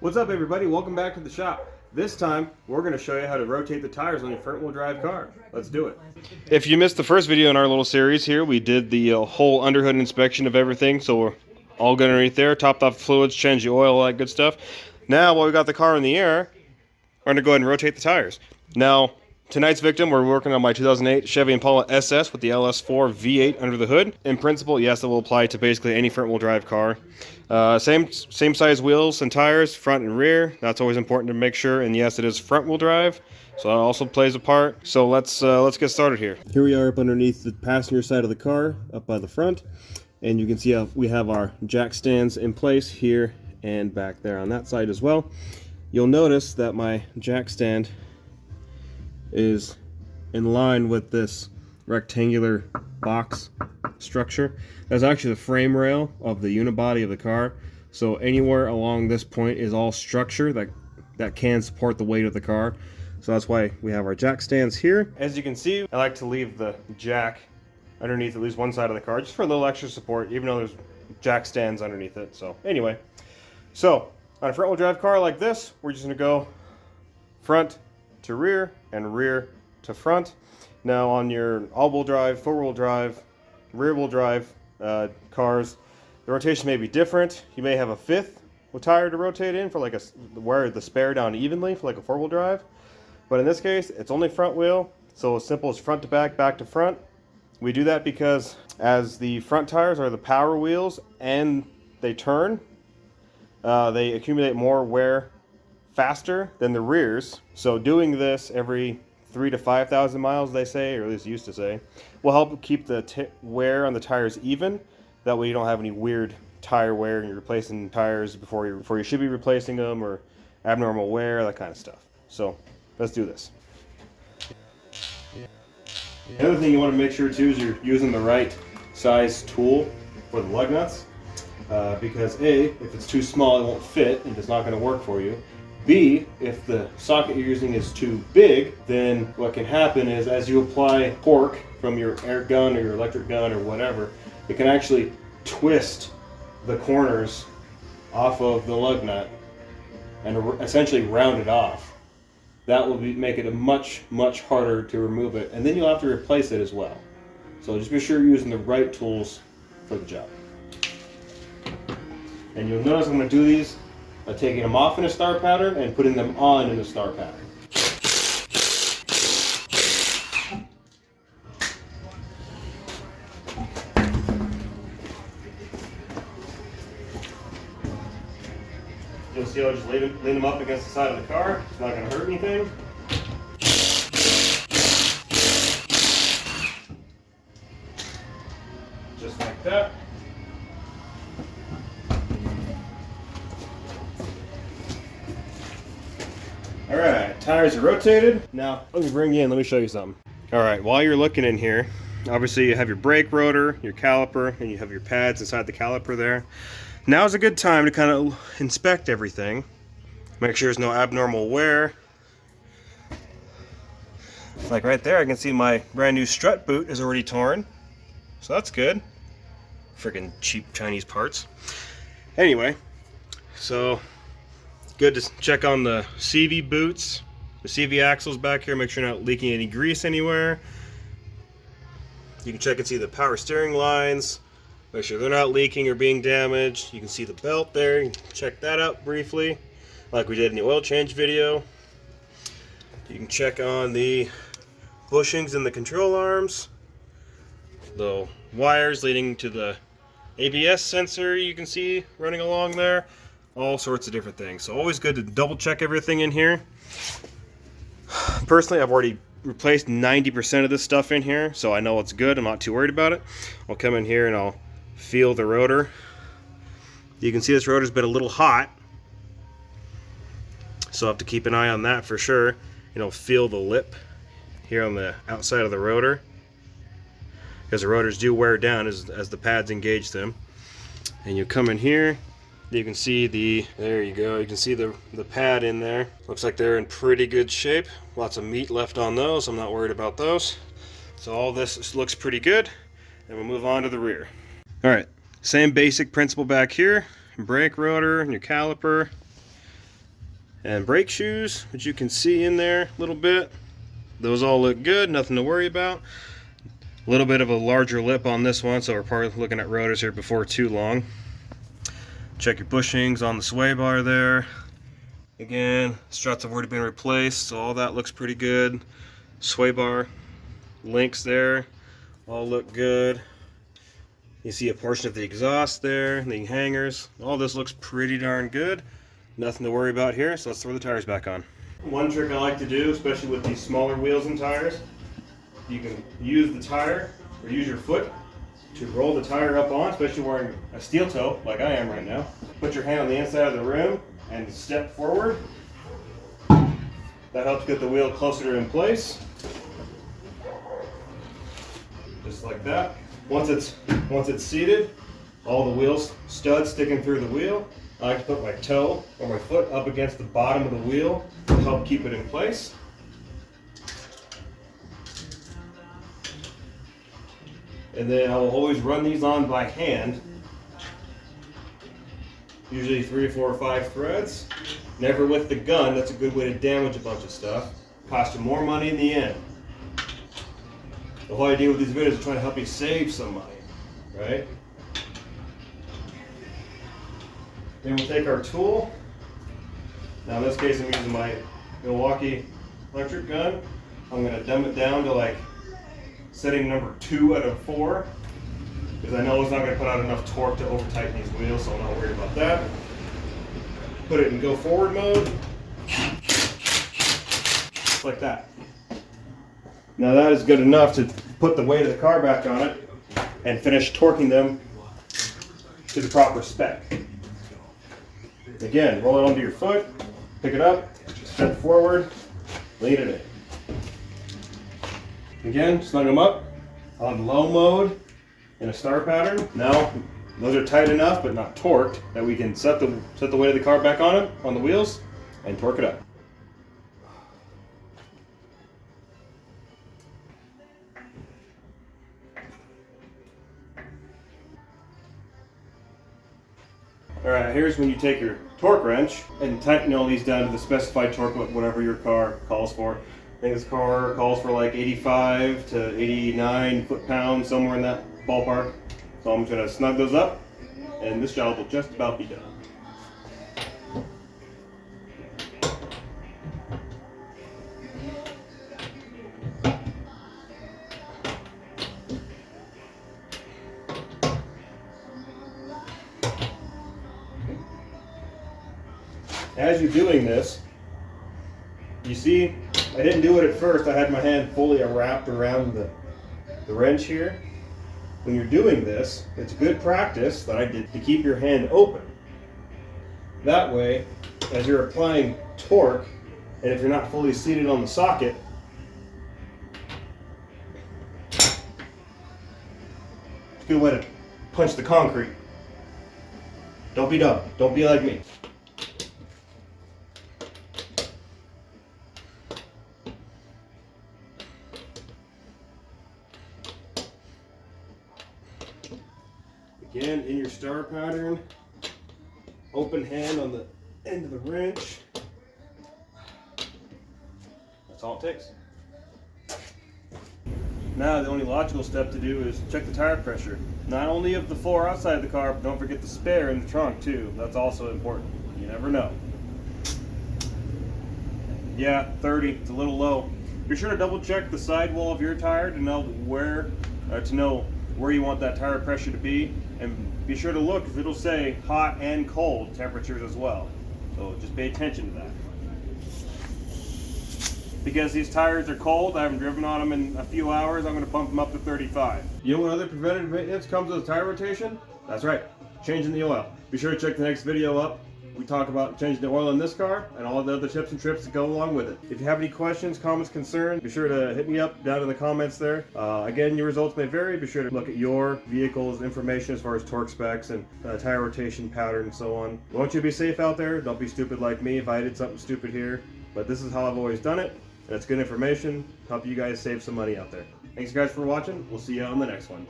What's up, everybody? Welcome back to the shop. This time we're going to show you how to rotate the tires on your front wheel drive car. Let's do it. If you missed the first video in our little series here, we did the whole underhood inspection of everything, so we're all good underneath there, topped off fluids, changed the oil, all that good stuff. Now while we got the car in the air, we're going to go ahead and rotate the tires. Now tonight's victim, we're working on my 2008 Chevy Impala SS with the LS4 V8 under the hood. In principle, yes, it will apply to basically any front wheel drive car. Same size wheels and tires, front and rear. That's always important to make sure. And yes, it is front wheel drive, so that also plays a part. So let's get started here. Here we are up underneath the passenger side of the car, up by the front, and you can see how we have our jack stands in place here and back there on that side as well. You'll notice that my jack stand is in line with this rectangular box structure. That's actually the frame rail of the unibody of the car. So anywhere along this point is all structure that can support the weight of the car. So that's why we have our jack stands here. As you can see, I like to leave the jack underneath at least one side of the car just for a little extra support, even though there's jack stands underneath it. So anyway, so on a front wheel drive car like this, we're just gonna go front to rear and rear to front. Now on your all-wheel drive, four-wheel drive, rear-wheel drive cars, the rotation may be different. You may have a fifth tire to rotate in for like wear the spare down evenly for like a four-wheel drive. But in this case, it's only front wheel, so as simple as front to back, back to front. We do that because as the front tires are the power wheels and they turn, they accumulate more wear faster than the rears. So doing this every 3,000 to 5,000 miles, they say, or at least used to say, will help keep the wear on the tires even. That way you don't have any weird tire wear and you're replacing tires before you should be replacing them, or abnormal wear, that kind of stuff. So let's do this. The other thing you want to make sure too is you're using the right size tool for the lug nuts, because A, if it's too small it won't fit and it's not going to work for you. B, if the socket you're using is too big, then what can happen is as you apply torque from your air gun or your electric gun or whatever, it can actually twist the corners off of the lug nut and essentially round it off. That will make it much harder to remove it, and then you'll have to replace it as well. So just be sure you're using the right tools for the job. And you'll notice I'm going to do these by taking them off in a star pattern and putting them on in a star pattern. You'll see I'll just lean them up against the side of the car. It's not going to hurt anything. Just like that. Alright, tires are rotated. Now, let me bring you in, let me show you something. Alright, while you're looking in here, obviously you have your brake rotor, your caliper, and you have your pads inside the caliper there. Now's a good time to kind of inspect everything. Make sure there's no abnormal wear. Like right there, I can see my brand new strut boot is already torn. So that's good. Freaking cheap Chinese parts. Anyway, so good to check on the CV boots, the CV axles back here, make sure you're not leaking any grease anywhere. You can check and see the power steering lines, make sure they're not leaking or being damaged. You can see the belt there, you can check that out briefly, like we did in the oil change video. You can check on the bushings and the control arms, the wires leading to the ABS sensor you can see running along there. All sorts of different things. So always good to double check everything in here. Personally, I've already replaced 90% of this stuff in here, so I know it's good. I'm not too worried about it. I'll come in here and I'll feel the rotor. You can see this rotor's been a little hot, so I'll have to keep an eye on that for sure. You know, feel the lip here on the outside of the rotor, because the rotors do wear down as the pads engage them. And you come in here, you can see there you go, you can see the pad in there. Looks like they're in pretty good shape. Lots of meat left on those, I'm not worried about those. So all this looks pretty good. And we'll move on to the rear. Alright, same basic principle back here. Brake rotor and your caliper. And brake shoes, which you can see in there a little bit. Those all look good, nothing to worry about. A little bit of a larger lip on this one, so we're probably looking at rotors here before too long. Check your bushings on the sway bar there. Again, struts have already been replaced, so all that looks pretty good. Sway bar links there, all look good. You see a portion of the exhaust there, the hangers. All this looks pretty darn good. Nothing to worry about here, so let's throw the tires back on. One trick I like to do, especially with these smaller wheels and tires, you can use the tire or use your foot to roll the tire up on, especially wearing a steel toe like I am right now. Put your hand on the inside of the rim and step forward. That helps get the wheel closer to in place. Just like that. Once it's seated, all the wheels studs sticking through the wheel. I like to put my toe or my foot up against the bottom of the wheel to help keep it in place. And then I will always run these on by hand. Usually 3, 4, or 5 threads. Never with the gun, that's a good way to damage a bunch of stuff. Cost you more money in the end. The whole idea with these videos is trying to help you save some money, right? Then we'll take our tool. Now in this case I'm using my Milwaukee electric gun. I'm going to dumb it down to like setting number 2 out of 4. Because I know it's not going to put out enough torque to over tighten these wheels, so I'm not worried about that. Put it in go forward mode. Just like that. Now that is good enough to put the weight of the car back on it and finish torquing them to the proper spec. Again, roll it onto your foot, pick it up, step forward, lean it in. Again, snug them up on low mode in a star pattern. Now those are tight enough but not torqued that we can set the weight of the car back on it, on the wheels, and torque it up. Alright, here's when you take your torque wrench and tighten all these down to the specified torque, whatever your car calls for. I think this car calls for like 85 to 89 foot-pounds, somewhere in that ballpark. So I'm just going to snug those up, and this job will just about be done. As you're doing this, you see, I didn't do it at first. I had my hand fully wrapped around the wrench here. When you're doing this, it's good practice that I did to keep your hand open. That way, as you're applying torque, and if you're not fully seated on the socket, it's a good way to punch the concrete. Don't be dumb. Don't be like me. Again, in your star pattern, open hand on the end of the wrench. That's all it takes. Now the only logical step to do is check the tire pressure. Not only of the floor outside the car, but don't forget the spare in the trunk too. That's also important. You never know. Yeah, 30, it's a little low. Be sure to double check the sidewall of your tire to know where you want that tire pressure to be, and be sure to look because it'll say hot and cold temperatures as well. So just pay attention to that. Because these tires are cold, I haven't driven on them in a few hours, I'm going to pump them up to 35. You know what other preventative maintenance comes with a tire rotation? That's right, changing the oil. Be sure to check the next video up. We talk about changing the oil in this car and all the other tips and trips that go along with it. If you have any questions, comments, concerns, be sure to hit me up down in the comments there. Again, your results may vary. Be sure to look at your vehicle's information as far as torque specs and tire rotation pattern and so on. I want you to be safe out there. Don't be stupid like me if I did something stupid here. But this is how I've always done it. And it's good information. Help you guys save some money out there. Thanks guys for watching. We'll see you on the next one.